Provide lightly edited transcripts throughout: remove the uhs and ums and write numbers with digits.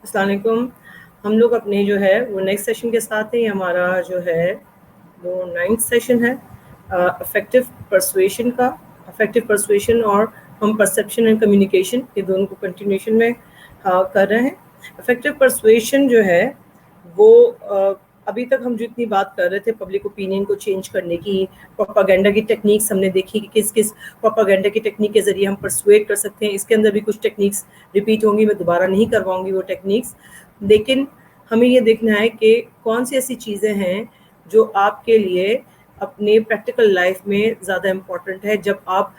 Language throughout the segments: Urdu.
السلام علیکم. ہم لوگ اپنے جو ہے وہ نیکسٹ سیشن کے ساتھ ہیں. ہمارا جو ہے وہ 9th سیشن ہے افیکٹو پرسویشن کا. افیکٹو پرسویشن اور ہم پرسیپشن اینڈ کمیونیکیشن یہ دونوں کو کنٹینیوشن میں کر رہے ہیں. افیکٹو پرسویشن جو ہے وہ ابھی تک ہم جتنی بات کر رہے تھے پبلک اوپینین کو چینج کرنے کی, پروپاگینڈا کی ٹیکنیکس ہم نے دیکھی کہ کس کس پروپاگینڈا کی ٹیکنیک کے ذریعے ہم پرسویٹ کر سکتے ہیں. اس کے اندر بھی کچھ ٹیکنیکس ریپیٹ ہوں گی, میں دوبارہ نہیں کرواؤں گی وہ ٹیکنیکس, لیکن ہمیں یہ دیکھنا ہے کہ کون سی ایسی چیزیں ہیں جو آپ کے لیے اپنے پریکٹیکل لائف میں زیادہ امپورٹنٹ ہے. جب آپ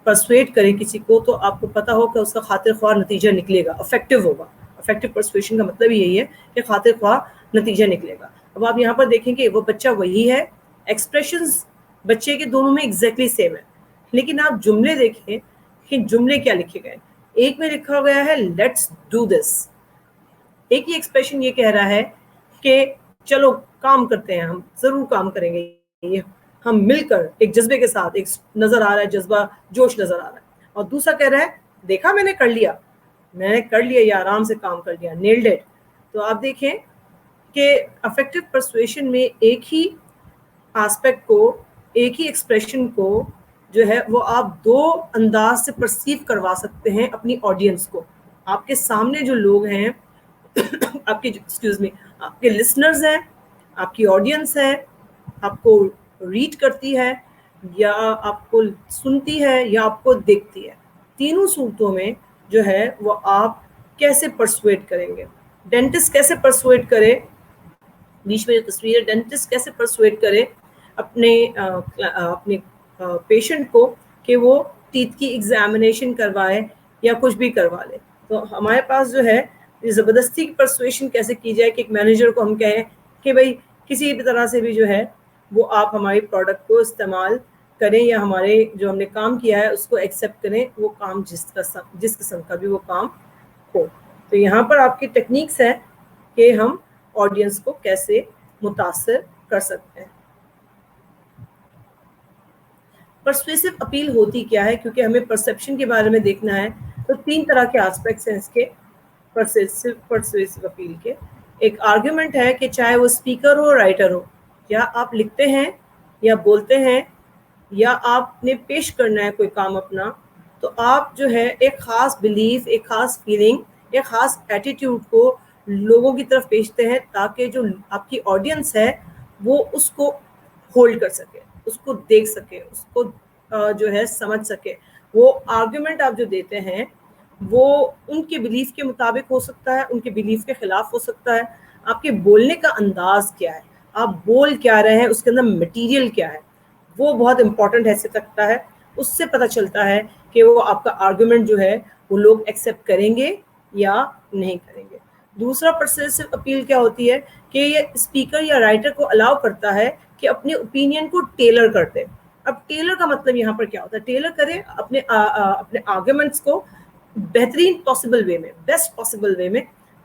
پرسویٹ کریں کسی کو تو آپ کو پتہ ہو کہ اس کا خاطر خواہ نتیجہ نکلے گا, افیکٹو ہوگا. افیکٹو پرسویشن کا مطلب یہی ہے کہ خاطر خواہ نتیجہ نکلے گا. اب آپ یہاں پر دیکھیں کہ وہ بچہ وہی ہے, ایکسپریشنز بچے کے دونوں میں ایگزیکٹلی سیم ہے, لیکن آپ جملے دیکھیں کہ جملے کیا لکھے گئے. ایک میں لکھا گیا ہے لیٹس ڈو دس, ایک ہی ایکسپریشن یہ کہہ رہا ہے کہ چلو کام کرتے ہیں, ہم ضرور کام کریں گے, یہ ہم مل کر ایک جذبے کے ساتھ, ایک نظر آ رہا ہے جذبہ, جوش نظر آ رہا ہے. اور دوسرا کہہ رہا ہے دیکھا میں نے کر لیا, میں نے کر لیا, یہ آرام سے کام کر لیا, نیلڈ اٹ. تو آپ دیکھیں کہ افیکٹو پرسویشن میں ایک ہی آسپیکٹ کو, ایک ہی ایکسپریشن کو جو ہے وہ آپ دو انداز سے پرسیو کروا سکتے ہیں اپنی آڈینس کو. آپ کے سامنے جو لوگ ہیں, آپ کے آپ کے لسنرز ہیں, آپ کی آڈینس ہے, آپ کو ریڈ کرتی ہے یا آپ کو سنتی ہے یا آپ کو دیکھتی ہے, تینوں صورتوں میں جو ہے وہ آپ کیسے پرسویٹ کریں گے. ڈینٹسٹ کیسے پرسویٹ کرے, بیچ میں جو تصویر ہے, ڈینٹسٹ کیسے پرسویٹ کرے اپنے پیشنٹ کو کہ وہ ٹیتھ کی ایگزامینیشن کروائے یا کچھ بھی کروا لے. تو ہمارے پاس جو ہے زبردستی کی پرسویشن کیسے کی جائے کہ ایک مینیجر کو ہم کہیں کہ بھائی کسی بھی طرح سے بھی جو ہے وہ آپ ہماری پروڈکٹ کو استعمال کریں یا ہمارے جو ہم نے کام کیا ہے اس کو ایکسیپٹ کریں, وہ کام جس قسم کا بھی وہ کام ہو. تو یہاں پر آپ کی ٹیکنیکس ہے کہ ہم آڈینس کو کیسے متاثر کر سکتے ہیں. پرسویسو اپیل ہوتی کیا ہے, کیونکہ ہمیں پرسیپشن کے بارے میں دیکھنا ہے تو 3 طرح کے آسپیکٹس ہیں اس کے پرسویسو اپیل کے. ایک آرگیومنٹ ہے کہ چاہے وہ اسپیکر ہو رائٹر ہو, یا آپ لکھتے ہیں یا بولتے ہیں یا آپ نے پیش کرنا ہے کوئی کام اپنا, تو آپ جو ہے ایک خاص بلیف, ایک خاص فیلنگ, ایک خاص ایٹیٹیوڈ کو لوگوں کی طرف بھیجتے ہیں تاکہ جو آپ کی آڈینس ہے وہ اس کو ہولڈ کر سکے, اس کو دیکھ سکے, اس کو جو ہے سمجھ سکے. وہ آرگیومنٹ آپ جو دیتے ہیں وہ ان کے بلیف کے مطابق ہو سکتا ہے, ان کے بلیف کے خلاف ہو سکتا ہے. آپ کے بولنے کا انداز کیا ہے, آپ بول کیا رہے ہیں, اس کے اندر مٹیریل کیا ہے, وہ بہت امپورٹنٹ حیثیت رکھتا ہے. اس سے پتہ چلتا ہے کہ وہ آپ کا آرگیومنٹ جو ہے وہ لوگ ایکسیپٹ کریں گے یا نہیں کریں گے. دوسرا پرسویسو اپیل کیا ہوتی ہے کہ یہ اسپیکر یا رائٹر کو الاؤ کرتا ہے کہ اپنے اوپینین کو ٹیلر کر دے. اب ٹیلر کا مطلب یہاں پر کیا ہوتا ہے, ٹیلر کرے اپنے آرگومنٹس کو بہترین پاسبل وے میں, بیسٹ پاسبل وے میں,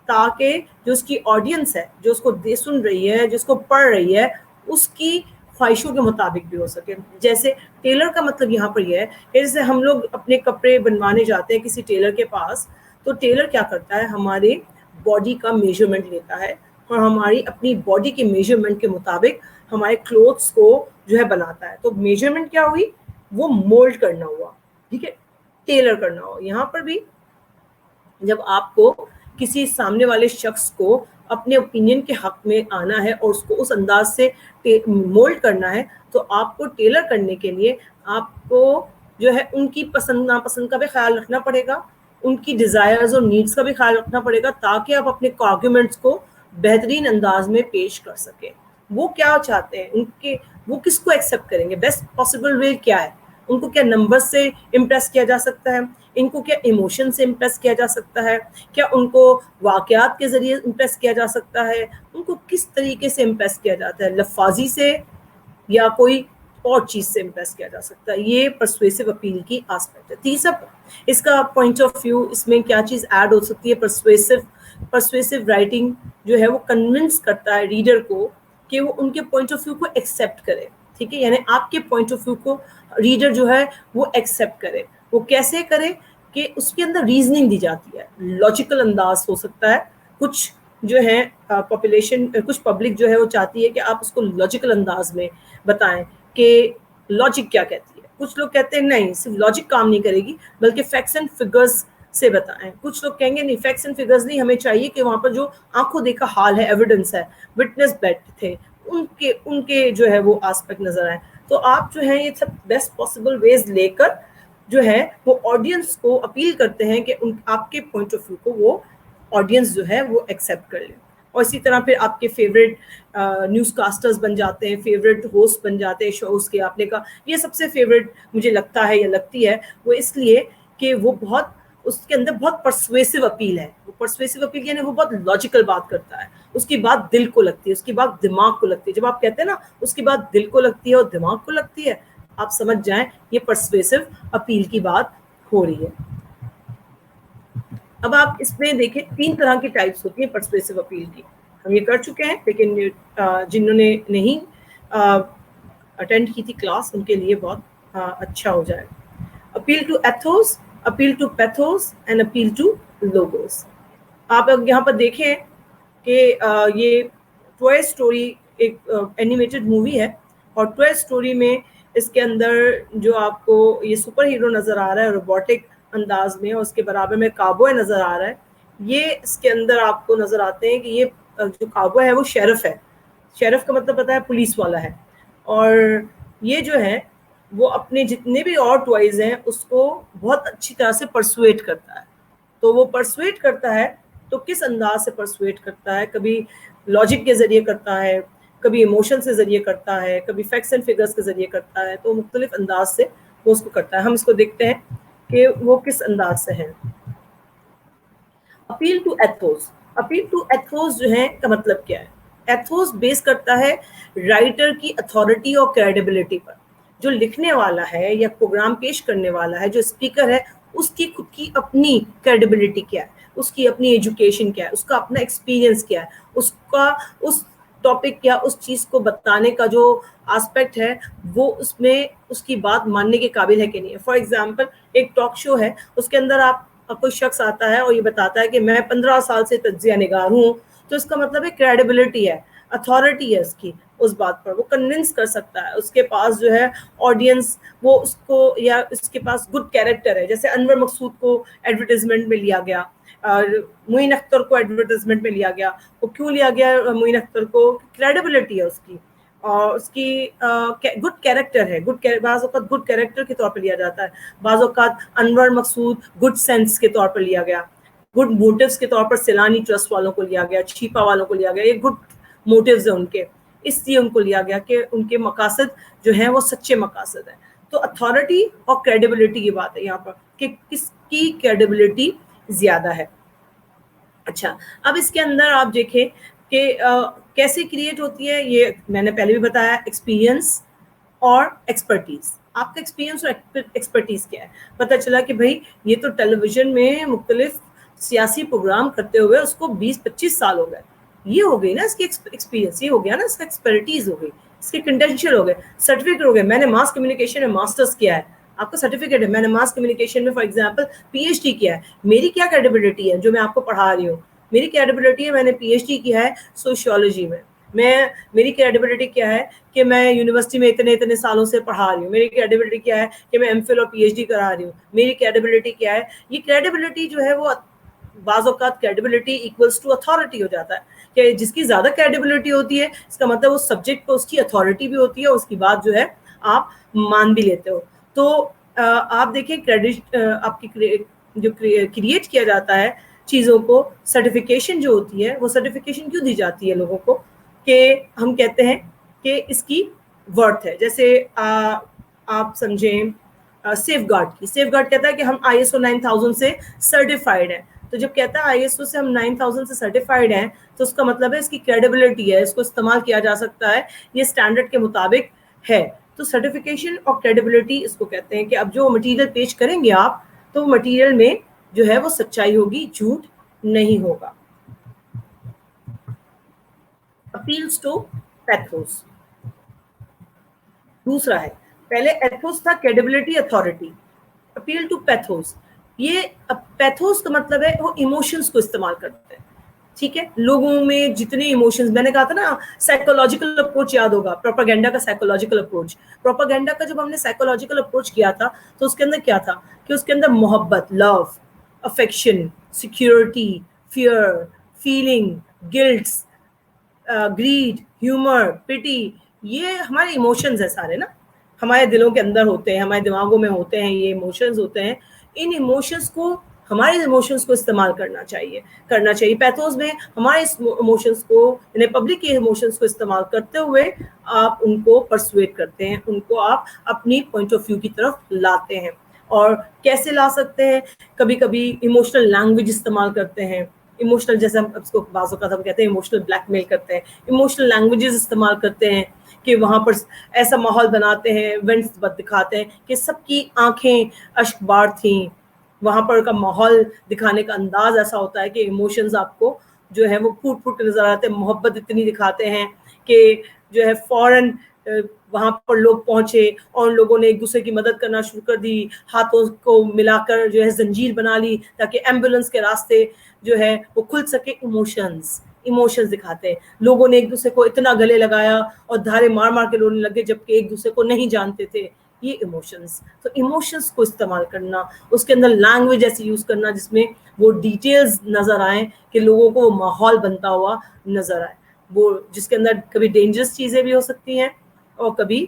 تاکہ جو اس کی آڈینس ہے, جو اس کو سن رہی ہے, جس کو پڑھ رہی ہے, اس کی خواہشوں کے مطابق بھی ہو سکے. جیسے ٹیلر کا مطلب یہاں پر یہ ہے کہ جیسے ہم لوگ اپنے کپڑے بنوانے جاتے ہیں کسی ٹیلر کے پاس, تو ٹیلر کیا کرتا ہے, ہمارے باڈی کا میجرمنٹ لیتا ہے اور ہماری اپنی باڈی کے میجرمنٹ کے مطابق ہمارے کلوتھس کو جو ہے بناتا ہے. تو میجرمنٹ کیا ہوئی, وہ مولڈ کرنا ہوا, ٹھیک ہے, ٹیلر کرنا ہوا. یہاں پر بھی جب آپ کو کسی سامنے والے شخص کو اپنے اوپینین کے حق میں آنا ہے اور اس کو اس انداز سے مولڈ کرنا ہے, تو آپ کو ٹیلر کرنے کے لیے آپ کو جو ہے ان کی پسند ناپسند کا بھی خیال رکھنا پڑے گا, ان کی ڈیزائرز اور نیڈس کا بھی خیال رکھنا پڑے گا, تاکہ آپ اپنے آرگومنٹس کو بہترین انداز میں پیش کر سکیں. وہ کیا چاہتے ہیں, ان کے وہ کس کو ایکسیپٹ کریں گے, بیسٹ پاسبل وے کیا ہے, ان کو کیا نمبر سے امپریس کیا جا سکتا ہے, ان کو کیا ایموشن سے امپریس کیا جا سکتا ہے, کیا ان کو واقعات کے ذریعے امپریس کیا جا سکتا ہے, ان کو کس طریقے سے امپریس کیا جاتا ہے, لفاظی سے یا کوئی اور چیز سے امپریس کیا جا سکتا ہے. یہ پرسویسو اپیل کی آسپیکٹ ہے. تیسرا اس کا پوائنٹ آف ویو, اس میں کیا چیز ایڈ ہو سکتی ہے, پرسویسو رائٹنگ جو ہے وہ کنونس کرتا ہے ریڈر کو کہ وہ ان کے پوائنٹ آف ویو کو ایکسیپٹ کرے, ٹھیک ہے, یعنی آپ کے پوائنٹ آف ویو کو ریڈر جو ہے وہ ایکسیپٹ کرے. وہ کیسے کرے کہ اس کے اندر ریزننگ دی جاتی ہے, لاجیکل انداز ہو سکتا ہے, کچھ جو ہے پاپولیشن, کچھ پبلک جو ہے وہ چاہتی ہے کہ آپ اس کو لاجیکل انداز میں بتائیں کہ لاجک کیا کہتی ہے. کچھ لوگ کہتے ہیں نہیں, صرف لاجک کام نہیں کرے گی بلکہ فیکٹس اینڈ فگرز سے بتائیں. کچھ لوگ کہیں گے نہیں, فیکٹس اینڈ فگرز نہیں, ہمیں چاہیے کہ وہاں پر جو آنکھوں دیکھا حال ہے, ایویڈنس ہے, وٹنس بیٹھ تھے, ان کے جو ہے وہ آسپیکٹ نظر آئے. تو آپ جو ہے یہ سب بیسٹ پاسبل ویز لے کر جو ہے وہ آڈینس کو اپیل کرتے ہیں کہ آپ کے پوائنٹ آف ویو کو وہ آڈینس جو ہے وہ ایکسیپٹ کر لیں. اور اسی طرح پھر آپ کے فیوریٹ نیوز کاسٹرز بن جاتے ہیں, فیوریٹ ہوسٹ بن جاتے ہیں شوز کے. آپ نے کہا یہ سب سے فیوریٹ مجھے لگتا ہے یا لگتی ہے, وہ اس لیے کہ وہ بہت, اس کے اندر بہت پرسویسو اپیل ہے. وہ پرسویسو اپیل یعنی وہ بہت لاجیکل بات کرتا ہے, اس کی بات دل کو لگتی ہے, اس کی بات دماغ کو لگتی ہے. جب آپ کہتے ہیں نا اس کی بات دل کو لگتی ہے اور دماغ کو لگتی ہے, آپ سمجھ جائیں یہ پرسویسو اپیل کی بات ہو رہی ہے. اب آپ اس میں دیکھیں 3 طرح کی ٹائپس ہوتی ہیں پرسویسو اپیل کی. ہم یہ کر چکے ہیں, لیکن جنہوں نے نہیں اٹینڈ کی تھی کلاس ان کے لیے بہت اچھا ہو جائے. Appeal to ethos, appeal to pathos and appeal to logos. آپ یہاں پر دیکھیں کہ یہ ٹوائے اسٹوری ایک اینیمیٹڈ مووی ہے, اور ٹوائے اسٹوری میں اس کے اندر جو آپ کو یہ سپر ہیرو نظر آ رہا ہے روبوٹک انداز میں, اور اس کے برابر میں کابوئے نظر آ رہا ہے. یہ اس کے اندر آپ کو نظر آتے ہیں کہ یہ جو کابوئے ہے وہ شیرف ہے. شیرف کا مطلب پتہ ہے پولیس والا ہے. اور یہ جو ہے وہ اپنے جتنے بھی اور ٹوائز ہیں اس کو بہت اچھی طرح سے پرسویٹ کرتا ہے. تو وہ پرسویٹ کرتا ہے تو کس انداز سے پرسویٹ کرتا ہے, کبھی لاجک کے ذریعے کرتا ہے, کبھی ایموشن سے ذریعے کرتا ہے, کبھی فیکٹس اینڈ فگرز کے ذریعے کرتا ہے. تو مختلف انداز سے وہ اس کو کرتا ہے. ہم اس کو دیکھتے ہیں کہ وہ کس انداز سے ہے. Appeal to ethos, appeal to ethos جو ہے کا مطلب کیا ہے؟ ایتھوس بیس کرتا ہے رائٹر کی اتھارٹی اور کریڈیبلٹی پر. جو لکھنے والا ہے یا پروگرام پیش کرنے والا ہے, جو اسپیکر ہے, اس کی خود کی اپنی کریڈیبلٹی کیا ہے, اس کی اپنی ایجوکیشن کیا ہے, اس کا اپنا ایکسپیرینس کیا ہے, اس کا اس ٹاپک یا اس چیز کو بتانے کا جو آسپیکٹ ہے وہ اس میں اس کی بات ماننے کے قابل ہے کہ نہیں ہے. فار ایگزامپل ایک ٹاک شو ہے, اس کے اندر آپ کوئی شخص آتا ہے اور یہ بتاتا ہے کہ میں 15 سال سے تجزیہ نگار ہوں, تو اس کا مطلب ہے کریڈیبلٹی ہے, اتھارٹی ہے اس کی اس بات پر, وہ کنونس کر سکتا ہے. اس کے پاس جو ہے آڈینس وہ اس کو, یا اس کے پاس گڈ کیریکٹر ہے. جیسے انور مقصود کو ایڈورٹیزمنٹ میں لیا گیا, معین اختر کو ایڈورٹیزمنٹ میں لیا گیا. وہ کیوں لیا گیا معین اختر کو؟ کریڈیبلٹی ہے اس کی, اور اس کی گڈ کیریکٹر ہے. بعض اوقات گڈ کیریکٹر کے طور پر لیا جاتا ہے, بعض اوقات انور مقصود گڈ سینس کے طور پر لیا گیا, گڈ موٹیوز کے طور پر سیلانی ٹرسٹ والوں کو لیا گیا, چھیپا والوں کو لیا گیا. یہ گڈ موٹیوز ہیں ان کے, اس لیے ان کو لیا گیا کہ ان کے مقاصد جو ہیں وہ سچے مقاصد ہیں. تو اتھارٹی اور کریڈیبلٹی کی بات ہے یہاں پر کہ کس کی کریڈیبلٹی زیادہ ہے. اچھا, اب اس کے اندر آپ دیکھیں کہ کیسے کریٹ ہوتی ہے. یہ میں نے پہلے بھی بتایا, ایکسپیرینس اور ایکسپرٹیز. آپ کا ایکسپیرینس اور ایکسپرٹیز کیا ہے؟ پتہ چلا کہ بھائی یہ تو ٹیلی ویژن میں مختلف سیاسی پروگرام کرتے ہوئے اس کو 20-25 سال ہو گئے. یہ ہو گئی نا اس کی ایکسپیرینس, یہ ہو گیا نا اس کا ایکسپرٹیز ہو گئی, اس کے کنڈینشیل ہو گئے, سرٹیفکیٹ ہو گئے. میں نے ماس کمیونیکیشن میں ماسٹرز کیا ہے, آپ کا سرٹیفکیٹ ہے. میں نے ماس کمیونیکیشن میں for example P H D کیا ہے. میری کیا کریڈیبلٹی ہے جو میں آپ کو پڑھا رہی ہوں؟ میری کریڈیبلٹی ہے میں نے پی ایچ ڈی کیا ہے سوشیولوجی میں. میری کریڈیبلٹی کیا ہے کہ میں یونیورسٹی میں اتنے سالوں سے پڑھا رہی ہوں. میری کریڈیبلٹی کیا ہے کہ میں ایم فل اور پی ایچ ڈی کرا رہی ہوں. میری کریڈیبلٹی کیا ہے؟ یہ کریڈیبلٹی جو ہے وہ بعض اوقات کریڈیبلٹی ایکولس ٹو اتھارٹی ہو جاتا ہے, کہ جس کی زیادہ کریڈیبلٹی ہوتی ہے اس کا مطلب اس سبجیکٹ پہ اس کی اتھارٹی بھی ہوتی ہے, اس کی بات جو ہے آپ مان بھی لیتے ہو. تو آپ دیکھیں کریڈٹ آپ کی جو کریٹ کیا جاتا ہے چیزوں کو, سرٹیفکیشن جو ہوتی ہے وہ سرٹیفکیشن کیوں دی جاتی ہے لوگوں کو؟ کہ ہم کہتے ہیں کہ اس کی ورتھ ہے. جیسے آپ سمجھیں سیف گارڈ کی, سیف گارڈ کہتا ہے کہ ہم ISO 9000 سے سرٹیفائڈ ہیں. تو جب کہتا ہے ISO سے ہم 9000 سے سرٹیفائڈ ہیں تو اس کا مطلب ہے اس کی کریڈیبلٹی ہے, اس کو استعمال کیا جا سکتا ہے, یہ اسٹینڈرڈ کے مطابق ہے. تو سرٹیفکیشن اور کریڈیبلٹی اس کو کہتے ہیں کہ اب جو مٹیریل پیش کریں گے آپ تو مٹیریل میں جو ہے وہ سچائی ہوگی, جھوٹ نہیں ہوگا. اپیلز ٹو پیتھوس دوسرا ہے. پہلے ایتھوس تھا کریڈیبلٹی اتھارٹی, اپیل ٹو پیتھوس. یہ پیتھوس کا مطلب ہے وہ ایموشنز کو استعمال کرتے ہیں. ٹھیک ہے. لوگوں میں جتنے ایموشنز, میں نے کہا تھا نا سائیکولوجیکل اپروچ یاد ہوگا, پروپاگینڈا کا سائیکولوجیکل اپروچ. پروپاگینڈا کا جب ہم نے سائیکولوجیکل اپروچ کیا تھا تو اس کے اندر کیا تھا کہ اس کے اندر محبت, love, affection, security, fear, feeling, guilts, greed, humour, pity, یہ ہمارے ایموشنز ہیں سارے نا, ہمارے دلوں کے اندر ہوتے ہیں, ہمارے دماغوں میں ہوتے ہیں, یہ ایموشنز ہوتے ہیں. ان ایموشنز کو, ہمارے ایموشنز کو استعمال کرنا چاہیے. پیتھوز میں ہمارے ایموشنز کو, یعنی پبلک کے ایموشنز کو استعمال کرتے ہوئے آپ ان کو پرسویٹ کرتے ہیں, ان کو آپ اپنی پوائنٹ آف ویو کی طرف لاتے ہیں. اور کیسے لا سکتے ہیں؟ کبھی کبھی ایموشنل لینگویج استعمال کرتے ہیں. ایموشنل, جیسے ہم اس کو بعض اوقات ہم کہتے ہیں ایموشنل بلیک میل کرتے ہیں, ایموشنل لینگویجز استعمال کرتے ہیں کہ وہاں پر ایسا ماحول بناتے ہیں, ایونٹس دکھاتے ہیں کہ سب کی آنکھیں اشک بار تھیں. وہاں پر کا ماحول دکھانے کا انداز ایسا ہوتا ہے کہ ایموشنز آپ کو جو ہے وہ پھوٹ پھوٹ کے نظر آتے ہیں. محبت اتنی دکھاتے ہیں کہ جو ہے فوراً وہاں پر لوگ پہنچے اور لوگوں نے ایک دوسرے کی مدد کرنا شروع کر دی, ہاتھوں کو ملا کر جو ہے زنجیر بنا لی تاکہ ایمبولینس کے راستے جو ہے وہ کھل سکے. ایموشنز دکھاتے ہیں. لوگوں نے ایک دوسرے کو اتنا گلے لگایا اور دھارے مار مار کے رونے لگے جبکہ ایک دوسرے کو نہیں جانتے تھے. یہ ایموشنز. تو ایموشنز کو استعمال کرنا, اس کے اندر لینگویج ایسی یوز کرنا جس میں وہ ڈیٹیلز نظر آئیں کہ لوگوں کو وہ ماحول بنتا ہوا نظر آئے, وہ جس کے اندر کبھی ڈینجرس چیزیں بھی ہو سکتی ہیں اور کبھی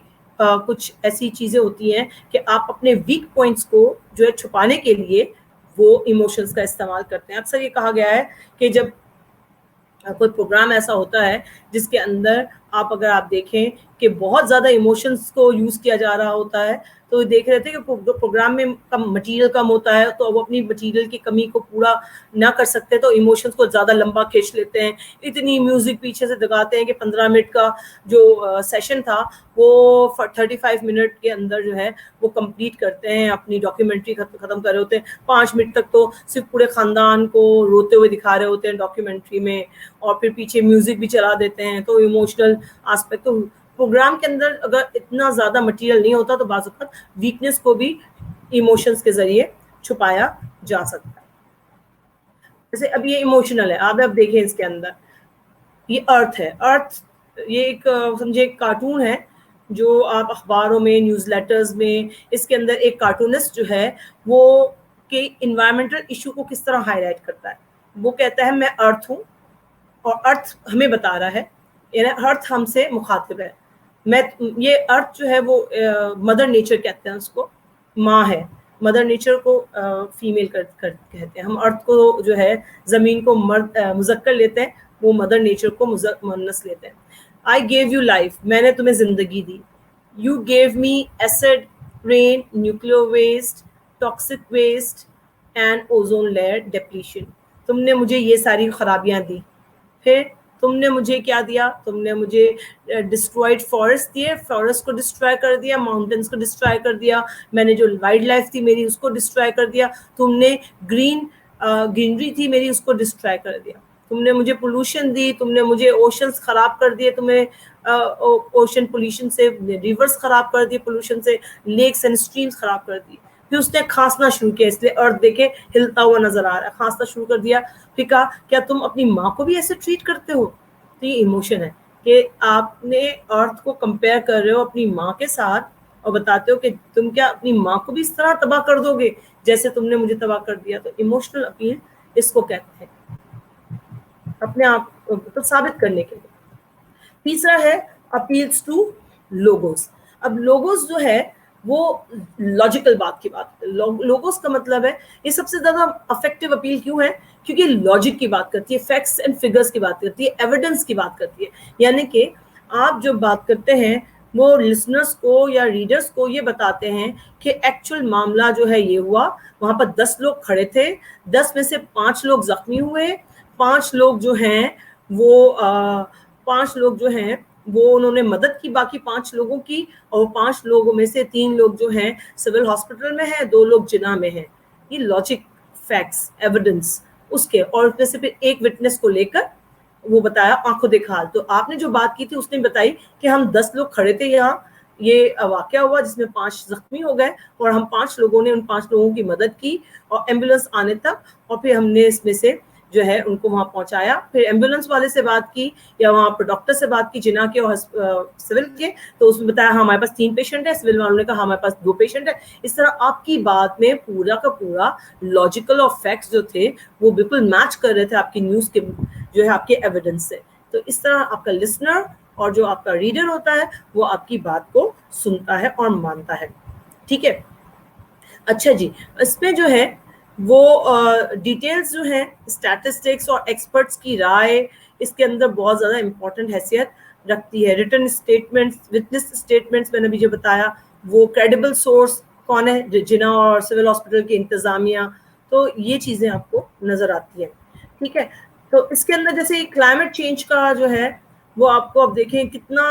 کچھ ایسی چیزیں ہوتی ہیں کہ آپ اپنے ویک پوائنٹس کو جو ہے چھپانے کے لیے وہ ایموشنز کا استعمال کرتے ہیں. اکثر یہ کہا گیا ہے کہ جب کوئی پروگرام ایسا ہوتا ہے جس کے اندر اگر آپ دیکھیں کہ بہت زیادہ ایموشنز کو یوز کیا جا رہا ہوتا ہے تو دیکھ رہے تھے کہ پروگرام میں مٹیریل کم ہوتا ہے تو وہ اپنی مٹیریل کی کمی کو پورا نہ کر سکتے تو ایموشنز کو زیادہ لمبا کھینچ لیتے ہیں. اتنی میوزک پیچھے سے دکھاتے ہیں کہ 15 منٹ کا جو سیشن تھا وہ 35 منٹ کے اندر جو ہے وہ کمپلیٹ کرتے ہیں, اپنی ڈاکیومنٹری ختم کر رہے ہوتے ہیں. 5 منٹ تک تو صرف پورے خاندان کو روتے ہوئے دکھا رہے ہوتے ہیں ڈاکیومنٹری میں, اور پھر پیچھے میوزک بھی چلا دیتے ہیں. تو ایموشنل آسپیکٹ, تو پروگرام کے اندر اگر اتنا زیادہ مٹیریل نہیں ہوتا تو بعض اوقات ویکنس کو بھی ایموشنز کے ذریعے چھپایا جا سکتا ہے. جیسے اب یہ ایموشنل ہے, آپ دیکھیں اس کے اندر یہ ارتھ ہے. ارتھ یہ ایک سمجھے ایک کارٹون ہے جو آپ اخباروں میں, نیوز لیٹرز میں, اس کے اندر ایک کارٹونسٹ جو ہے وہ کہ انوائرمنٹل ایشو کو کس طرح ہائی لائٹ کرتا ہے. وہ کہتا ہے میں ارتھ ہوں اور ارتھ ہمیں بتا رہا ہے, یعنی ارتھ ہم سے مخاطب ہے. یہ ارتھ جو ہے وہ مدر نیچر کہتے ہیں, اس کو ماں ہے. مدر نیچر کو فیمیل کہتے ہیں. ہم ارتھ کو جو ہے زمین کو مرد مذکر لیتے ہیں, وہ مدر نیچر کو مؤنث لیتے ہیں. آئی گیو یو لائف, میں نے تمہیں زندگی دی. You give me acid rain, nuclear waste, toxic waste and ozone layer depletion. تم نے مجھے یہ ساری خرابیاں دی. پھر تم نے مجھے کیا دیا؟ تم نے مجھے ڈسٹرائڈ فارسٹ دیے, فارسٹ کو ڈسٹرائے کر دیا, ماؤنٹینس کو ڈسٹرائے کر دیا. میں نے جو وائلڈ لائف تھی میری اس کو ڈسٹرائے کر دیا. تم نے گرینری تھی میری اس کو ڈسٹرائے کر دیا. تم نے مجھے پولوشن دی, تم نے مجھے اوشنز خراب کر دیے, تمہیں اوشن پولوشن سے ریورس خراب کر دیے, پولوشن سے لیکس اینڈ اسٹریمز خراب کر دی. پھر اس نے کھانسنا شروع کیا, اس لیے ارتھ دیکھے ہلتا ہوا نظر آ رہا ہے, کھانسنا شروع کر دیا. پھر کہا کیا تم اپنی ماں کو بھی ایسے ٹریٹ کرتے ہو؟ تو یہ ایموشن ہے کہ آپ نے ارتھ کو کمپیئر کر رہے ہو اپنی ماں کے ساتھ اور بتاتے ہو کہ تم کیا اپنی ماں کو بھی اس طرح تباہ کر دو گے جیسے تم نے مجھے تباہ کر دیا. تو ایموشنل اپیل اس کو کہتے ہیں, اپنے آپ کو ثابت کرنے کے لیے. تیسرا ہے اپیلز ٹو لوگوز. اب لوگوز جو ہے وہ لاجیکل بات کی بات. لوگوز کا مطلب ہے یہ سب سے زیادہ افیکٹو اپیل کیوں ہے؟ کیونکہ لاجک کی بات کرتی ہے, فیکٹس اینڈ فگرز کی بات کرتی ہے, ایویڈنس کی بات کرتی ہے. یعنی کہ آپ جو بات کرتے ہیں وہ لسنرز کو یا ریڈرز کو یہ بتاتے ہیں کہ ایکچوئل معاملہ جو ہے یہ ہوا, وہاں پر 10 لوگ کھڑے تھے, 10 میں سے 5 لوگ زخمی ہوئے, 5 لوگ جو ہیں وہ انہوں نے مدد کی باقی 5 لوگوں کی, اور 5 لوگوں میں سے 3 لوگ جو ہیں سول ہاسپٹل میں ہیں, 2 لوگ جناح میں ہیں. یہ لاجک, فیکٹس, ایویڈنس اس کے, اور اس میں سے پھر ایک وٹنس کو لے کر وہ بتایا آنکھوں دیکھا حال. تو آپ نے جو بات کی تھی اس نے بتائی کہ ہم 10 لوگ کھڑے تھے یہاں, یہ واقعہ ہوا جس میں 5 زخمی ہو گئے, اور ہم 5 لوگوں نے ان 5 لوگوں کی مدد کی اور ایمبولینس آنے تک, اور پھر ہم نے اس میں سے جو ہے ان کو وہاں پہنچایا, پھر ایمبولینس والے سے بات کی یا وہاں پر ڈاکٹر سے بات کی جنا کے اور سول کے, تو اس میں بتایا ہاں ہمارے پاس 3 پیشنٹ ہے, سول والوں نے کہا ہمارے پاس 2 پیشنٹ ہے. اس طرح آپ کی بات میں پورا کا پورا لاجیکل اور فیکٹس جو تھے وہ بالکل میچ کر رہے تھے آپ کی نیوز کے جو ہے آپ کے ایویڈنس سے. تو اس طرح آپ کا لسنر اور جو آپ کا ریڈر ہوتا ہے وہ آپ کی بات کو سنتا ہے اور مانتا ہے. ٹھیک ہے, اچھا جی, اس میں جو ہے وہ ڈیٹیلز جو ہیں اسٹیٹسٹکس اور ایکسپرٹس کی رائے اس کے اندر بہت زیادہ امپورٹنٹ حیثیت رکھتی ہے. ریٹن اسٹیٹمنٹس, وٹنس اسٹیٹمنٹس میں نے بھی جو بتایا, وہ کریڈیبل سورس کون ہے, جنا اور سول ہاسپٹل کی انتظامیہ, تو یہ چیزیں آپ کو نظر آتی ہیں. ٹھیک ہے, تو اس کے اندر جیسے کلائمیٹ چینج کا جو ہے وہ آپ کو اب دیکھیں کتنا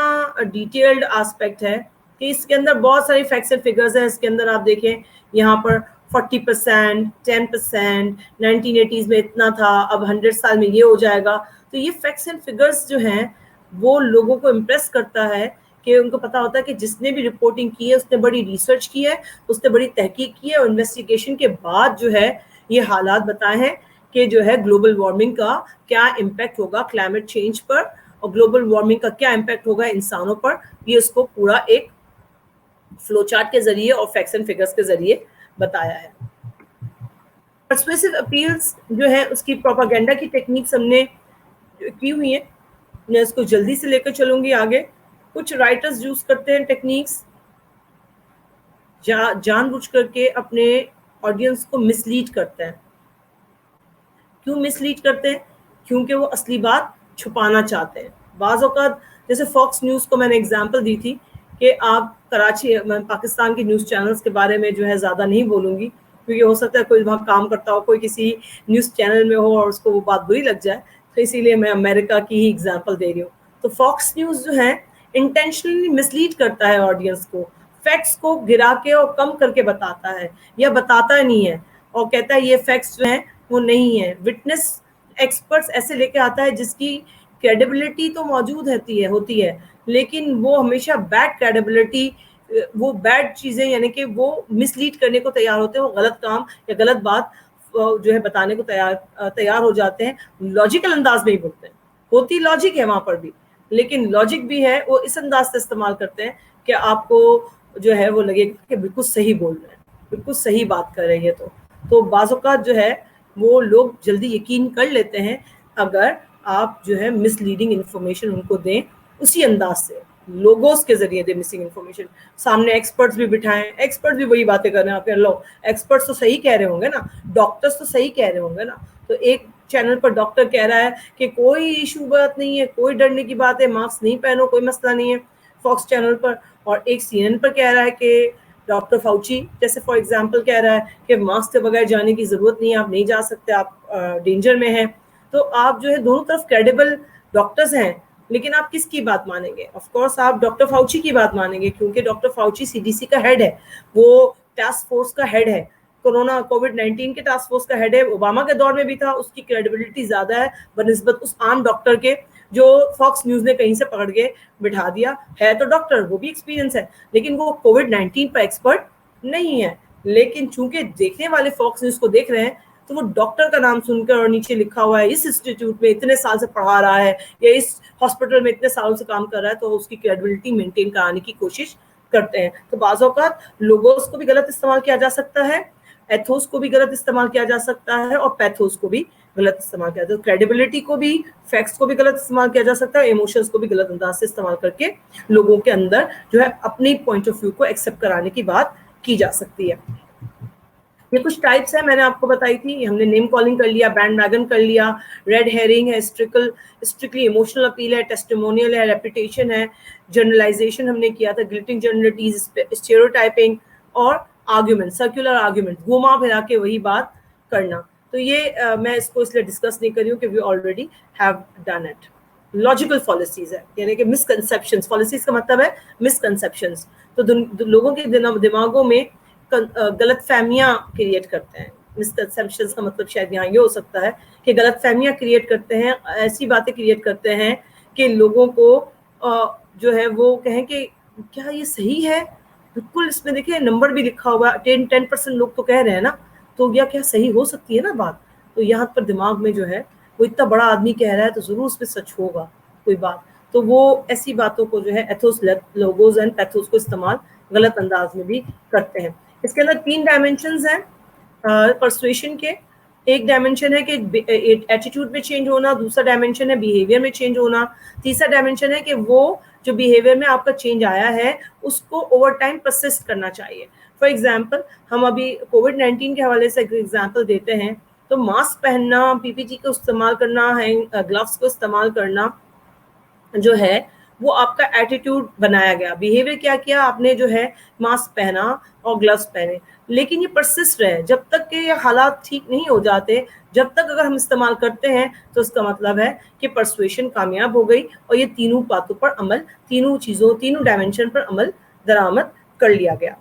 ڈیٹیلڈ آسپیکٹ ہے کہ اس کے اندر بہت ساری فیکٹس اینڈ فگرز ہیں. اس کے اندر آپ دیکھیں یہاں پر 40%, 10%, 1980s میں اتنا تھا, اب 100 سال میں یہ ہو جائے گا. تو یہ فیکٹس اینڈ فگرز جو ہیں وہ لوگوں کو امپریس کرتا ہے کہ ان کو پتا ہوتا ہے کہ جس نے بھی رپورٹنگ کی ہے اس نے بڑی ریسرچ کی ہے, اس نے بڑی تحقیق کی ہے, اور انویسٹیگیشن کے بعد جو ہے یہ حالات بتائے ہیں کہ جو ہے گلوبل وارمنگ کا کیا امپیکٹ ہوگا کلائمیٹ چینج پر, اور گلوبل وارمنگ کا کیا امپیکٹ ہوگا انسانوں پر. یہ اس کو پورا ایک فلو چارٹ کے ذریعے اور فیکٹس اینڈ فگرز کے ذریعے بتایا ہے. پرسویسو اپیلز جو ہے اس کی پروپاگینڈا کی ٹیکنیکس ہم نے کی ہوئی ہیں, میں اس کو جلدی سے لے کر چلوں گی آگے. کچھ رائٹرز یوز کرتے ہیں ٹیکنیکس جان بوجھ کر کے اپنے آڈینس کو مسلیڈ کرتے ہیں. کیوں مسلیڈ کرتے ہیں؟ کیونکہ وہ اصلی بات چھپانا چاہتے ہیں. بعض اوقات جیسے فاکس نیوز کو میں نے اگزامپل دی تھی کہ آپ کراچی, میں پاکستان کے نیوز چینلز کے بارے میں جو ہے زیادہ نہیں بولوں گی کیونکہ ہو سکتا ہے کوئی وہاں کام کرتا ہو, کوئی کسی نیوز چینل میں ہو اور اس کو وہ بات بری لگ جائے, تو اسی لیے میں امریکہ کی ہی اگزامپل دے رہی ہوں. تو فاکس نیوز جو ہے انٹینشنلی مسلیڈ کرتا ہے آڈینس کو, فیکٹس کو گرا کے اور کم کر کے بتاتا ہے یا بتاتا نہیں ہے اور کہتا ہے یہ فیکٹس جو ہیں وہ نہیں ہے. وٹنس ایکسپرٹس ایسے لے کے آتا ہے جس کی کریڈیبلٹی تو موجود ہوتی ہے لیکن وہ ہمیشہ بیڈ کریڈیبلٹی, وہ بیڈ چیزیں یعنی کہ وہ مس لیڈ کرنے کو تیار ہوتے ہیں, وہ غلط کام یا غلط بات جو ہے بتانے کو تیار ہو جاتے ہیں. لاجیکل انداز میں ہی بولتے ہیں, ہوتی لاجک ہے وہاں پر بھی, لیکن لاجک بھی ہے وہ اس انداز سے استعمال کرتے ہیں کہ آپ کو جو ہے وہ لگے کہ بالکل صحیح بول رہے ہیں, بالکل صحیح بات کر رہے ہیں. تو بعض اوقات جو ہے وہ لوگ جلدی یقین کر لیتے ہیں اگر آپ جو ہے مس لیڈنگ انفارمیشن ان کو دیں اسی انداز سے, لوگوز کے ذریعے دیں مسنگ انفارمیشن. سامنے ایکسپرٹس بھی بٹھائیں, ایکسپرٹ بھی وہی باتیں کر رہے ہیں, آپ کہہ لو ایکسپرٹس تو صحیح کہہ رہے ہوں گے نا, ڈاکٹرس تو صحیح کہہ رہے ہوں گے نا. تو ایک چینل پر ڈاکٹر کہہ رہا ہے کہ کوئی ایشو بات نہیں ہے, کوئی ڈرنے کی بات ہے, ماسک نہیں پہنو, کوئی مسئلہ نہیں ہے, فاکس چینل پر. اور ایک سی این پر کہہ رہا ہے کہ ڈاکٹر فاؤچی جیسے فار ایگزامپل کہہ رہا ہے کہ ماسک کے بغیر جانے کی ضرورت نہیں ہے, آپ نہیں جا سکتے, آپ ڈینجر میں ہیں. تو آپ جو ہے دونوں طرف کریڈیبل ڈاکٹرز ہیں, لیکن آپ کس کی بات مانیں گے؟ آف کورس آپ ڈاکٹر فاؤچی کی بات مانیں گے کیونکہ ڈاکٹر فاؤچی CDC کا ہیڈ ہے, وہ ٹاسک فورس کا ہیڈ ہے, کووڈ-19 کے ٹاسک فورس کا ہیڈ ہے. اوباما کے دور میں بھی تھا, اس کی کریڈیبلٹی زیادہ ہے بنسبت اس عام ڈاکٹر کے جو فاکس نیوز نے کہیں سے پکڑ کے بٹھا دیا ہے. تو ڈاکٹر وہ بھی ایکسپیرینس ہے لیکن وہ کووڈ-19 پر ایکسپرٹ نہیں ہے. لیکن چونکہ دیکھنے والے فاکس نیوز کو دیکھ رہے ہیں تو وہ ڈاکٹر کا نام سن کر اور نیچے لکھا ہوا ہے اس انسٹیٹیوٹ میں اتنے سال سے پڑھا رہا ہے یا اس ہاسپٹل میں اتنے سالوں سے کام کر رہا ہے, تو اس کی کریڈیبلٹی مینٹین کرانے کی کوشش کرتے ہیں. تو بعض اوقات لوگوز کو بھی غلط استعمال کیا جا سکتا ہے, ایتھوس کو بھی غلط استعمال کیا جا سکتا ہے, اور پیتھوس کو بھی غلط استعمال کیا جاتا ہے. کریڈیبلٹی کو بھی, فیکٹس کو بھی غلط استعمال کیا جا سکتا ہے, ایموشنز کو بھی غلط انداز سے استعمال کر کے لوگوں کے اندر جو ہے اپنی پوائنٹ آف ویو کو ایکسیپٹ کرانے کی بات کی جا سکتی ہے. یہ کچھ ٹائپس ہیں میں نے آپ کو بتائی تھی. ہم نے نیم کالنگ کر لیا, بینڈ ویگن کر لیا, ریڈ ہیرنگ ہے, اسٹرکٹلی ایموشنل اپیل ہے, ٹیسٹیمونیل ہے, ریپیٹیشن ہے, جرنلائزیشن ہم نے کیا تھا, گلٹنگ جرنلٹیز, اسٹیریوٹائپنگ, اور آرگیومنٹ, سرکولر آرگیومنٹ, گھما پھرا کے وہی بات کرنا. تو یہ میں اس کو اس لیے ڈسکس نہیں کر رہی ہوں کہ we already have done it. Logical fallacies ہے یعنی کہ مس کنسیپشنز, فالسیز کا مطلب ہے مس کنسیپشنز. تو لوگوں کے دماغوں میں غلط فہمیاں کریٹ کرتے ہیں. مسکنسیپشنز کا مطلب شاید یہاں یہ ہو سکتا ہے کہ غلط فہمیاں کریٹ کرتے ہیں, ایسی باتیں کریٹ کرتے ہیں کہ لوگوں کو جو ہے وہ کہیں کہ کیا یہ صحیح ہے. بالکل اس میں دیکھیں نمبر بھی لکھا ہوا ہے, 10% لوگ تو کہہ رہے ہیں نا, تو کیا صحیح ہو سکتی ہے نا بات. تو یہاں پر دماغ میں جو ہے وہ اتنا بڑا آدمی کہہ رہا ہے تو ضرور اس پہ سچ ہوگا کوئی بات. تو وہ ایسی باتوں کو جو ہے ایتھوس لوگوز اینڈ پیتھوس کو استعمال غلط انداز میں بھی کرتے ہیں. اس کے اندر 3 ڈائمینشنز ہیں پرسویشن کے. ایک ڈائمینشن ہے کہ ایٹیٹیوڈ میں چینج ہونا, دوسرا ڈائمینشن ہے بیہیویئر میں چینج ہونا, تیسرا ڈائمینشن ہے کہ وہ جو بیہیویئر میں آپ کا چینج آیا ہے اس کو اوور ٹائم پرسسٹ کرنا چاہیے. فار ایگزامپل ہم ابھی کووڈ-19 کے حوالے سے ایگزامپل دیتے ہیں تو ماسک پہننا, پی پی ٹی کو استعمال کرنا, گلوز کو استعمال کرنا جو ہے وہ آپ کا ایٹیٹیوڈ بنایا گیا. بیہیویئر کیا کیا آپ نے جو ہے ماسک پہنا اور گلوز پہنے, لیکن یہ پرسسٹ رہے جب تک کہ یہ حالات ٹھیک نہیں ہو جاتے, جب تک اگر ہم استعمال کرتے ہیں تو اس کا مطلب ہے کہ پرسویشن کامیاب ہو گئی اور یہ تینوں باتوں پر عمل, تینوں ڈائمینشن پر عمل درآمد کر لیا گیا.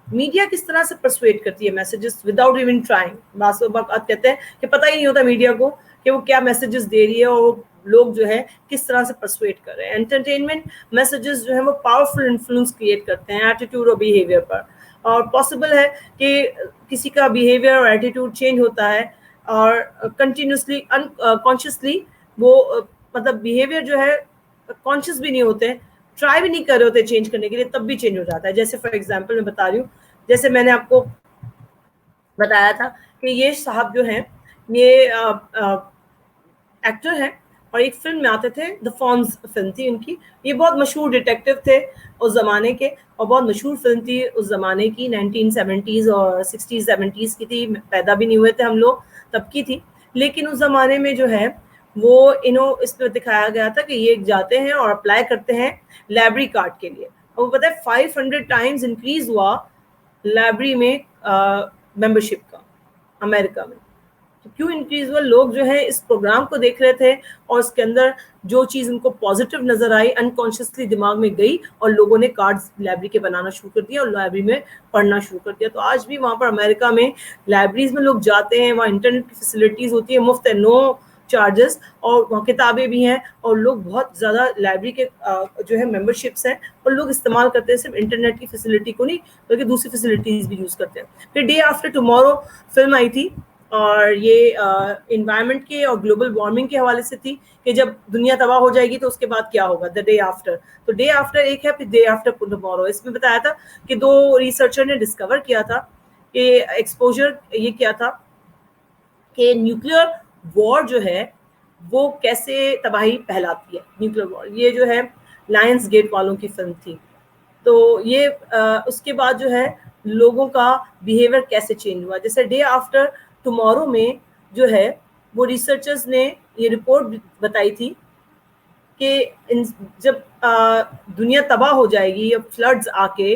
میڈیا کس طرح سے پرسویٹ کرتی ہے میسیجز وداؤٹ ایون ٹرائنگ. بعض اوقات کہتے ہیں کہ پتہ ہی نہیں ہوتا میڈیا کو کہ وہ کیا میسیجز دے رہی ہے اور لوگ جو ہے کس طرح سے پرسویٹ کر رہے ہیں. انٹرٹینمنٹ میسیجز جو ہیں وہ پاورفل انفلوئنس کریٹ کرتے ہیں ایٹیٹیوڈ اور بیہیویئر پر, اور پاسبل ہے کہ کسی کا بیہیویئر اور ایٹیٹیوڈ چینج ہوتا ہے اور کنٹینیوسلی انکانشیسلی وہ مطلب بیہیویئر جو ہے کانشیس بھی نہیں ہوتے, ٹرائی بھی نہیں کر رہے ہوتے چینج کرنے کے لیے, تب بھی چینج ہو جاتا ہے. جیسے فار ایگزامپل میں بتا رہی ہوں, جیسے میں نے آپ کو بتایا تھا کہ یہ صاحب جو ہیں یہ ایکٹر ہیں اور ایک فلم میں آتے تھے, دا فارمز فلم تھی ان کی. یہ بہت مشہور ڈیٹیکٹیو تھے اس زمانے کے اور بہت مشہور فلم تھی اس زمانے کی, 1970s اور 60s 70s کی تھی. پیدا بھی نہیں ہوئے تھے ہم لوگ تب کی تھی, لیکن اس زمانے میں جو ہے وہ اس پہ دکھایا گیا تھا کہ یہ جاتے ہیں اور اپلائی کرتے ہیں لائبریری کارڈ کے لیے, اور وہ پتہ ہے 500 ٹائمز انکریز ہوا لائبریری میں ممبرشپ کا امریکہ میں. کیوں انکریز ہوا؟ لوگ جو ہے اس پروگرام کو دیکھ رہے تھے اور اس کے اندر جو چیز ان کو پازیٹیو نظر آئی انکانشیسلی دماغ میں گئی اور لوگوں نے کارڈز لائبریری کے بنانا شروع کر دیا اور لائبریری میں پڑھنا شروع کر دیا. تو آج بھی وہاں پر امریکہ میں لائبریریز میں لوگ جاتے ہیں, وہاں انٹرنیٹ کی فیسلٹیز ہوتی ہے مفت ہے, نو چارجز, اور وہاں کتابیں بھی ہیں اور لوگ بہت زیادہ لائبریری کے جو ہے ممبرشپس ہیں اور لوگ استعمال کرتے ہیں, صرف انٹرنیٹ کی فیسلٹی کو نہیں بلکہ دوسری فیسلٹیز بھی یوز کرتے ہیں. پھر ڈے آفٹر ٹمارو فلم آئی تھی اور یہ انوائرمنٹ کے اور گلوبل وارمنگ کے حوالے سے تھی کہ جب دنیا تباہ ہو جائے گی تو اس کے بعد کیا ہوگا, دا ڈے آفٹر. تو ڈے آفٹر ایک ہے, پھر ڈے آفٹر ٹمارو. اس میں بتایا تھا کہ 2 ریسرچر نے ڈسکور کیا تھا کہ ایکسپوجر یہ کیا تھا کہ نیوکلیئر وار جو ہے وہ کیسے تباہی پھیلاتی ہے. نیوکلیئر وار یہ جو ہے لائنس گیٹ والوں کی فلم تھی. تو یہ اس کے بعد جو ہے لوگوں کا بیہیویئر کیسے چینج ہوا. جیسے ڈے آفٹر ٹمارو میں جو ہے وہ ریسرچرز نے یہ رپورٹ بتائی تھی کہ جب دنیا تباہ ہو جائے گی یا فلڈز آ کے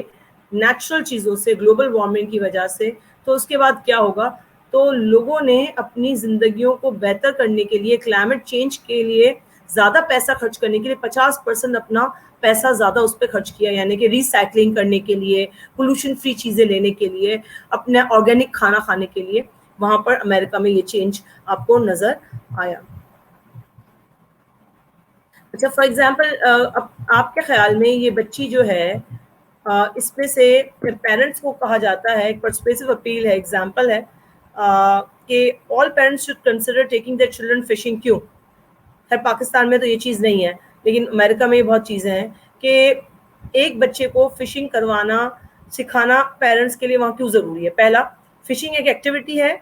نیچرل چیزوں سے, گلوبل وارمنگ کی وجہ سے, تو اس کے بعد کیا ہوگا. تو لوگوں نے اپنی زندگیوں کو بہتر کرنے کے لیے, کلائمیٹ چینج کے لیے زیادہ پیسہ خرچ کرنے کے لیے 50% اپنا پیسہ زیادہ اس پہ خرچ کیا, یعنی کہ ریسائکلنگ کرنے کے لیے, پولوشن فری چیزیں لینے کے لیے, اپنا آرگینک کھانا کھانے کے لیے. وہاں پر امریکہ میں یہ چینج آپ کو نظر آیا. اچھا فار ایگزامپل آپ کے خیال میں یہ بچی جو ہے اس میں سے پیرنٹس کو کہا جاتا ہے, ایک پرسپیسو اپیل ہے, ایگزامپل ہے کہ all parents should consider taking their children fishing. کیوں؟ خیر پاکستان میں تو یہ چیز نہیں ہے, لیکن امریکہ میں یہ بہت چیزیں ہیں کہ ایک بچے کو فشنگ کروانا سکھانا پیرنٹس کے لیے وہاں کیوں ضروری ہے. پہلا, فشنگ ایک ایکٹیویٹی ہے,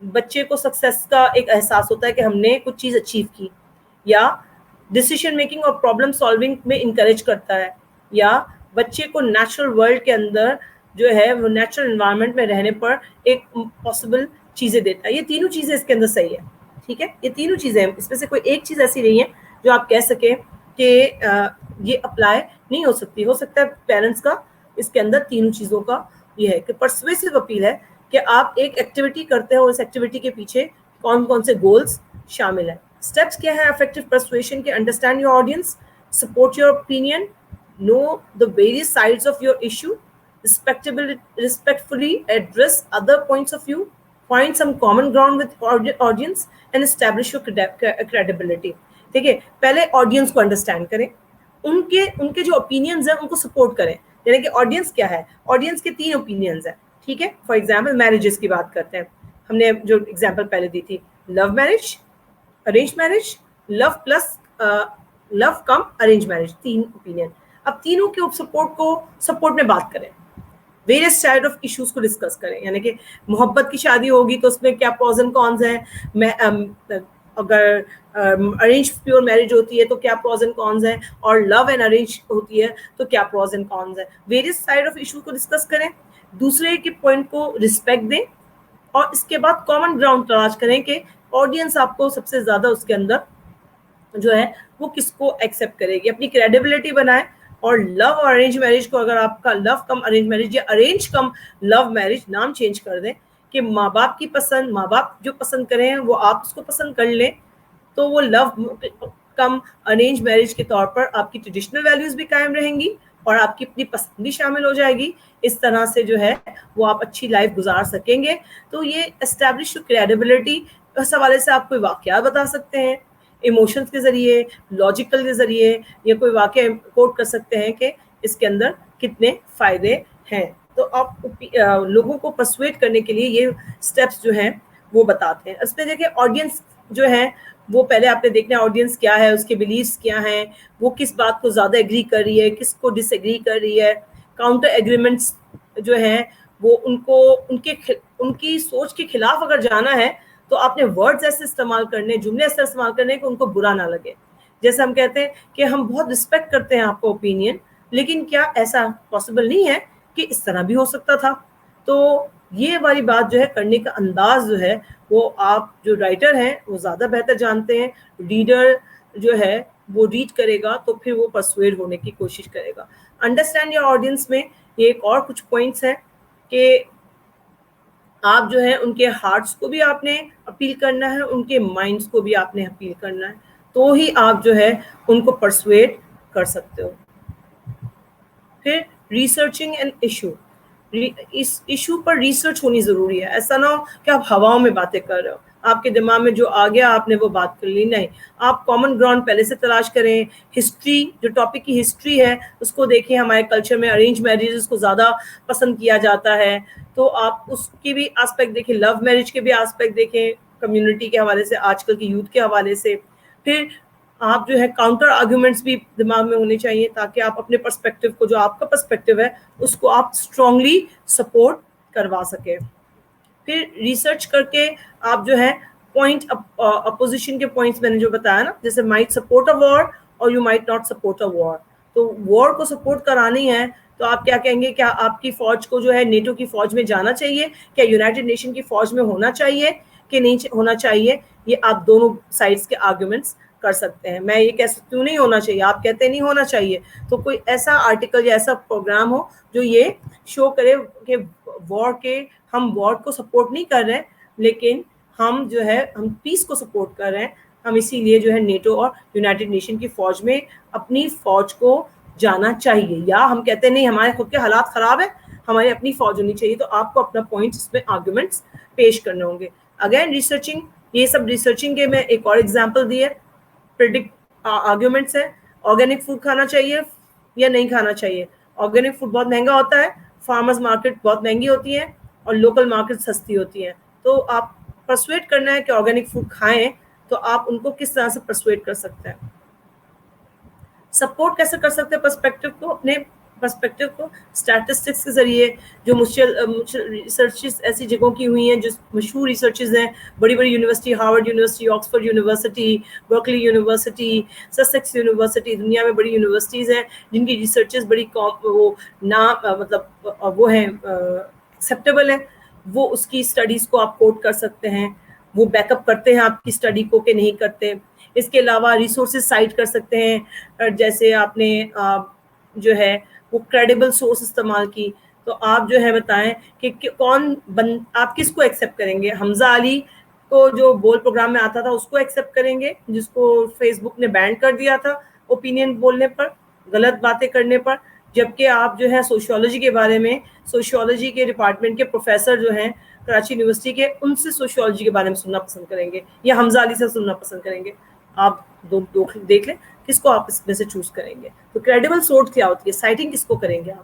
بچے کو سکسیس کا ایک احساس ہوتا ہے کہ ہم نے کچھ چیز اچیو کی, یا ڈیسیشن میکنگ اور پرابلم سالونگ میں انکریج کرتا ہے, یا بچے کو نیچرل ورلڈ کے اندر جو ہے وہ نیچرل انوائرمنٹ میں رہنے پر ایک پاسبل چیزیں دیتا ہے. یہ تینوں چیزیں اس کے اندر صحیح ہے, ٹھیک ہے, یہ تینوں چیزیں ہیں, اس میں سے کوئی ایک چیز ایسی نہیں ہے جو آپ کہہ سکیں کہ یہ اپلائی نہیں ہو سکتی. ہو سکتا ہے پیرنٹس کا اس کے اندر تینوں چیزوں کا یہ ہے کہ پرسویسو اپیل ہے کہ آپ ایک ایکٹیویٹی کرتے ہیں اور اس ایکٹیویٹی کے پیچھے کون کون سے گولز شامل ہیں. اسٹیپس کیا ہے افیکٹو پرسویشن کے؟ Understand your audience, support your opinion, know the various sides of your issue, respectfully address other points of view, find some common ground with audience and establish your credibility. ٹھیک ہے, پہلے آڈینس کو انڈرسٹینڈ کریں, ان کے جو اوپینینز ہیں ان کو سپورٹ کریں. یعنی کہ آڈینس کیا ہے, آڈینس کے 3 اوپینینز ہیں, ٹھیک ہے. فار ایگزامپل میرجز کی بات کرتے ہیں, ہم نے جو ایگزامپل پہلے دی تھی, لو میرج, ارینج میرج, لو پلس لو کم ارینج میرج, 3 اوپینین. اب تینوں کے سپورٹ میں بات کریں, ویریس سائڈ آف ایشوز کو ڈسکس کریں. یعنی کہ محبت کی شادی ہوگی تو اس میں کیا پروز اینڈ کونز ہیں, اگر ارینج پیور میرج ہوتی ہے تو کیا پروز اینڈ کونز ہیں, اور لو اینڈ ارینج ہوتی ہے تو کیا پروز اینڈ کونز ہیں. ویریس سائڈ آف ایشو کو ڈسکس کریں, دوسرے کے پوائنٹ کو رسپیکٹ دیں, اور اس کے بعد کامن گراؤنڈ تلاش کریں کہ آڈینس آپ کو سب سے زیادہ اس کے اندر جو ہے وہ کس کو ایکسیپٹ کرے گی. اپنی کریڈیبلٹی بنائیں, اور لو اور ارینج میرج کو اگر آپ کا لو کم ارینج میرج یا ارینج کم لو میرج نام چینج کر دیں کہ ماں باپ کی پسند, ماں باپ جو پسند کریں وہ آپ اس کو پسند کر لیں, تو وہ لو کم ارینج میرج کے طور پر آپ کی ٹریڈیشنل ویلیوز بھی قائم رہیں گی اور آپ کی اپنی پسند بھی شامل ہو جائے گی. اس طرح سے جو ہے وہ آپ اچھی لائف گزار سکیں گے. تو یہ اسٹیبلش کریڈیبلٹی اس حوالے سے آپ کوئی واقعات بتا سکتے ہیں, ایموشنز کے ذریعے, لاجیکل کے ذریعے, یا کوئی واقعہ کوٹ کر سکتے ہیں کہ اس کے اندر کتنے فائدے ہیں. تو آپ لوگوں کو پرسویٹ کرنے کے لیے یہ سٹیپس جو ہیں وہ بتاتے ہیں. اس پہ دیکھیں آڈینس جو ہے وہ پہلے آپ نے دیکھنا ہے آڈینس کیا ہے, اس کے بلیفس کیا ہیں, وہ کس بات کو زیادہ ایگری کر رہی ہے, کس کو ڈس ایگری کر رہی ہے. کاؤنٹر ایگریمنٹس جو ہیں وہ ان کی سوچ کے خلاف اگر جانا ہے تو آپ نے ورڈز ایسے استعمال کرنے, جملے ایسے استعمال کرنے کہ ان کو برا نہ لگے. جیسے ہم کہتے ہیں کہ ہم بہت رسپیکٹ کرتے ہیں آپ کا اوپینین, لیکن کیا ایسا پاسبل نہیں ہے کہ اس طرح بھی ہو سکتا تھا. تو یہ والی بات جو ہے کرنے کا انداز جو ہے وہ آپ جو رائٹر ہیں وہ زیادہ بہتر جانتے ہیں. ریڈر جو ہے وہ ریڈ کرے گا تو پھر وہ پرسویڈ ہونے کی کوشش کرے گا. انڈرسٹینڈ یور آڈینس میں یہ ایک اور کچھ پوائنٹس ہیں کہ آپ جو ہے ان کے ہارٹس کو بھی آپ نے اپیل کرنا ہے, ان کے مائنڈس کو بھی آپ نے اپیل کرنا ہے, تو ہی آپ جو ہے ان کو پرسویٹ کر سکتے ہو. پھر ریسرچنگ اینڈ ایشو, اس ایشو پر ریسرچ ہونی ضروری ہے. ایسا نہ ہو کہ آپ ہواؤں میں باتیں کر رہے ہو, آپ کے دماغ میں جو آ گیا آپ نے وہ بات کر لی. نہیں, آپ کامن گراؤنڈ پہلے سے تلاش کریں. ہسٹری, جو ٹاپک کی ہسٹری ہے اس کو دیکھیں. ہمارے کلچر میں ارینج میرجز کو زیادہ پسند کیا جاتا ہے, تو آپ اس کی بھی آسپیکٹ دیکھیں, لو میرج کے بھی آسپیکٹ دیکھیں کمیونٹی کے حوالے سے, آج کل کی یوتھ کے حوالے سے. پھر آپ جو ہے کاؤنٹر آرگومنٹس بھی دماغ میں ہونے چاہیے تاکہ آپ اپنے پرسپیکٹیو کو, جو آپ کا پرسپیکٹیو ہے اس کو آپ اسٹرانگلی سپورٹ کروا سکیں. پھر ریسرچ کر کے آپ جو ہے پوائنٹ اپوزیشن کے پوائنٹس میں نے جو بتایا نا, جیسے مائٹ سپورٹ اے وار اور you might not support a war. تو وار کو سپورٹ کرانی ہے تو آپ کیا کہیں گے, کیا آپ کی فوج کو جو ہے نیٹو کی فوج میں جانا چاہیے, کیا یونائٹڈ نیشن کی فوج میں ہونا چاہیے کہ نہیں ہونا چاہیے. یہ آپ دونوں سائڈس کے آرگومنٹس کر سکتے ہیں. میں یہ کہہ سکتی ہوں نہیں ہونا چاہیے, آپ کہتے ہیں نہیں ہونا چاہیے, تو کوئی ایسا آرٹیکل یا ایسا پروگرام ہو جو یہ شو کرے کہ ہم وار کو سپورٹ نہیں کر رہے لیکن ہم جو ہے ہم پیس کو سپورٹ کر رہے ہیں. ہم اسی لیے جو ہے نیٹو اور یونائٹڈ نیشن کی فوج میں اپنی فوج کو جانا چاہیے. یا ہم کہتے ہیں نہیں ہمارے خود کے حالات خراب ہیں, ہماری اپنی فوج ہونی چاہیے. تو آپ کو اپنا پوائنٹ اس میں آرگومنٹس پیش کرنے ہوں گے. اگین ریسرچنگ, یہ سب ریسرچنگ کے میں ایک اور ایگزامپل دی ہے. پریڈکٹ آرگومنٹس ہے, آرگینک فوڈ کھانا چاہیے یا نہیں کھانا چاہیے. آرگینک فوڈ بہت مہنگا ہوتا ہے, فارمرز مارکیٹ بہت مہنگی ہوتی ہے اور لوکل مارکیٹ سستی ہوتی ہیں. تو آپ پرسویٹ کرنا ہے کہ آرگینک فوڈ کھائیں, تو آپ ان کو کس طرح سے پرسویٹ کر سکتے ہیں. سپورٹ کیسے کر سکتے ہیں پرسپیکٹیو کو, اپنے پرسپیکٹیو کو اسٹیٹسٹکس کے ذریعے. جو ریسرچز ایسی جگہوں کی ہوئی ہیں جو مشہور ریسرچز ہیں, بڑی بڑی university, Harvard university, Oxford university, Berkeley university, Sussex university, دنیا میں بڑی یونیورسٹیز ہیں جن کی ریسرچز بڑی وہ مطلب وہ ہیں ایکسیپٹیبل ہیں. وہ اس کی اسٹڈیز کو آپ کوٹ کر سکتے ہیں, وہ بیک اپ کرتے ہیں آپ کی اسٹڈی کو کہ نہیں کرتے. اس کے علاوہ ریسورسز سائٹ کر سکتے ہیں, جیسے آپ نے جو ہے وہ کریڈیبل سورس استعمال کی. تو آپ جو ہے بتائیں کہ آپ کس کو ایکسیپٹ کریں گے. حمزہ علی کو جو بول پروگرام میں آتا تھا اس کو ایکسیپٹ کریں گے جس کو فیس بک نے بین کر دیا تھا اوپینین بولنے پر, غلط باتیں کرنے پر, جبکہ آپ جو ہے سوشیولوجی کے بارے میں, سوشیولوجی کے ڈپارٹمنٹ کے پروفیسر جو ہیں کراچی یونیورسٹی کے, ان سے سوشیولوجی کے بارے میں سننا پسند کریں گے یا حمزہ علی سے سننا پسند کریں گے. آپ دیکھ لیں کس کو آپ اس میں سے چوز کریں گے. تو کریڈیبل سورس کیا ہوتی ہے, سائٹنگ کس کو کریں گے آپ.